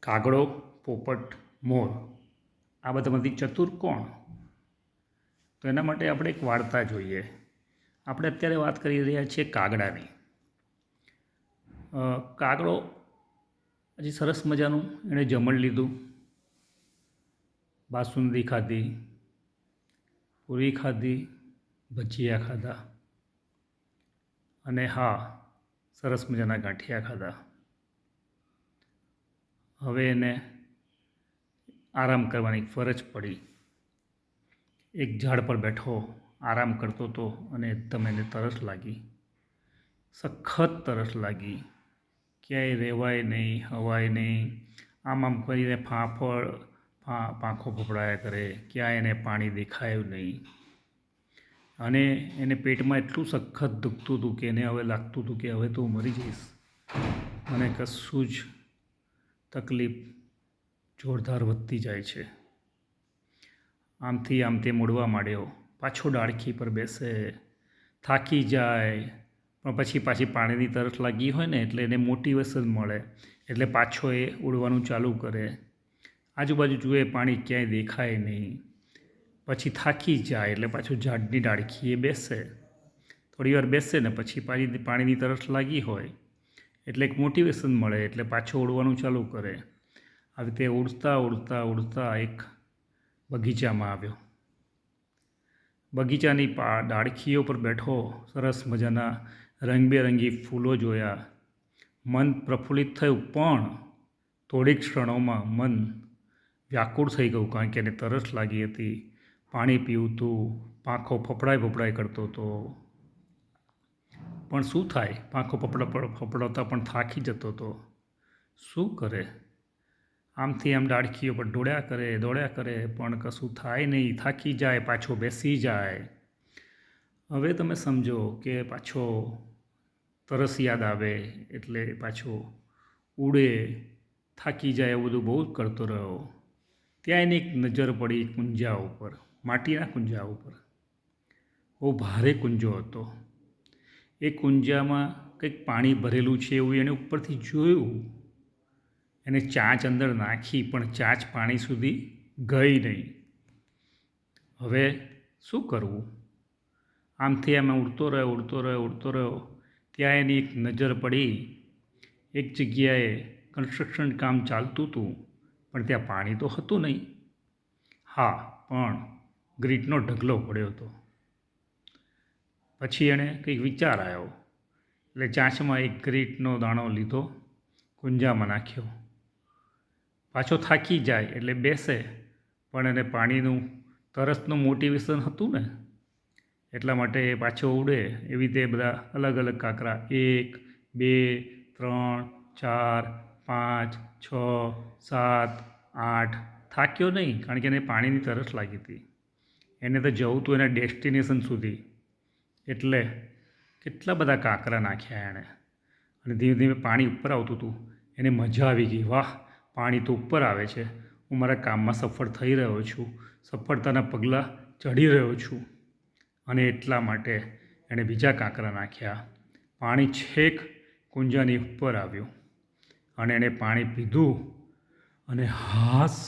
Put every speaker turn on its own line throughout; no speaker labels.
કાગડો, પોપટ, મોર આ બધામાંથી ચતુર કોણ? તો એના માટે આપણે એક વાર્તા જોઈએ. આપણે અત્યારે વાત કરી રહ્યા છીએ કાગડાની. કાગડો હજી સરસ મજાનું એણે જમણ લીધું, બાસુંદી ખાધી, પૂરી ખાધી, ભજીયા ખાધા અને હા, સરસ મજાના ગાંઠિયા ખાધા. હવે એને આરામ કરવાની ફરજ પડી. એક ઝાડ પર બેઠો આરામ કરતો હતો અને એકદમ એને તરસ લાગી, સખત તરસ લાગી. ક્યાંય રહેવાય નહીં, હવાય નહીં. આમ કરીને પાંખો ફફડાયા કરે, ક્યાંય એને પાણી દેખાયું નહીં. અને એને પેટમાં એટલું સખત દુખતું હતું કે એને હવે લાગતું હતું કે હવે તો હું મરી જઈશ, મને કશું જ તકલીફ જોરદાર વધતી જાય છે. આમથી આમ તે મોડવા માંડ્યો, પાછો ડાળખી પર બેસે, થાકી જાય, પણ પછી પાછી પાણીની તરસ લાગી હોય ને એટલે એને મોટિવેશન મળે, એટલે પાછો એ ઉડવાનું ચાલુ કરે. આજુબાજુ જુએ, પાણી ક્યાંય દેખાય નહીં. પછી થાકી જાય એટલે પાછું ઝાડની ડાળખીએ બેસે. થોડી વાર બેસે ને પછી પાણીની તરસ લાગી હોય એટલે એક મોટિવેશન મળે, એટલે પાછો ઉડવાનું ચાલુ કરે. આવી રીતે ઉડતા ઉડતા ઉડતા એક બગીચામાં આવ્યો. બગીચાની ડાળખીઓ પર બેઠો, સરસ મજાના રંગબેરંગી ફૂલો જોયા. મન પ્રફુલ્લિત થયું, પણ થોડીક ક્ષણોમાં મન વ્યાકુળ થઈ ગયું, કારણ કે એને તરસ લાગી હતી, પાણી પીવું હતું, પાંખો ફફડાય કરતો હતો. પણ શું થાય, પાંખો ફફડાવતા પણ થાકી જતો હતો. શું કરે? આમથી આમ ડાળખીઓ પર દોડ્યા કરે, પણ કશું થાય નહીં. થાકી જાય, પાછો બેસી જાય. હવે તમે સમજો કે પાછો તરસ યાદ આવે એટલે પાછો ઉડે, થાકી જાય, એવું બધું બહુ જ કરતો રહ્યો. ત્યાં એની એક નજર પડી કુંજા ઉપર, માટીના કુંજા ઉપર. બહુ ભારે કુંજો હતો. એ કુંજામાં કંઈક પાણી ભરેલું છે એવું એણે ઉપરથી જોયું. એને ચાંચ અંદર નાખી, પણ ચાંચ પાણી સુધી ગઈ નહીં. હવે શું કરવું? આમથી આમ ઉડતો રહ્યો. ત્યાં એની એક નજર પડી, એક જગ્યાએ કન્સ્ટ્રક્શન કામ ચાલતું હતું, પણ ત્યાં પાણી તો હતું નહીં. હા, પણ ગ્રીટનો ઢગલો પડ્યો હતો. પછી એણે કંઈક વિચાર આવ્યો, એટલે ચાંચમાં એક ગ્રીટનો દાણો લીધો, કુંજામાં નાખ્યો. પાછો થાકી જાય એટલે બેસે, પણ એને પાણીનું તરસનું મોટિવેશન હતું ને, એટલા માટે એ પાછો ઉડે. એવી રીતે બધા અલગ અલગ કાંકરા 1, 2, 3, 4, 5, 6, 7, 8 થાક્યો નહીં, કારણ કે એને પાણીની તરસ લાગી હતી. એને તો જવું હતું એના ડેસ્ટિનેશન સુધી, એટલે કેટલા બધા કાંકરા નાખ્યા એણે. અને ધીમે ધીમે પાણી ઉપર આવતું હતું. એને મજા આવી ગઈ, વાહ, પાણી તો ઉપર આવે છે, હું મારા કામમાં સફળ થઈ રહ્યો છું, સફળતાના પગલાં ચઢી રહ્યો છું. અને એટલા માટે એણે બીજા કાંકરા નાખ્યા. પાણી છેક કુંજાની ઉપર આવ્યું અને એણે પાણી પીધું અને હાસ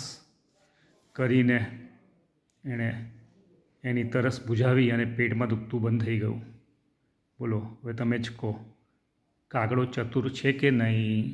કરીને એણે એની તરસ બુઝાવી અને પેટમાં દુખતું બંધ થઈ ગયું. બોલો, હવે તમે જ કહો, કાગડો ચતુર છે કે નહીં?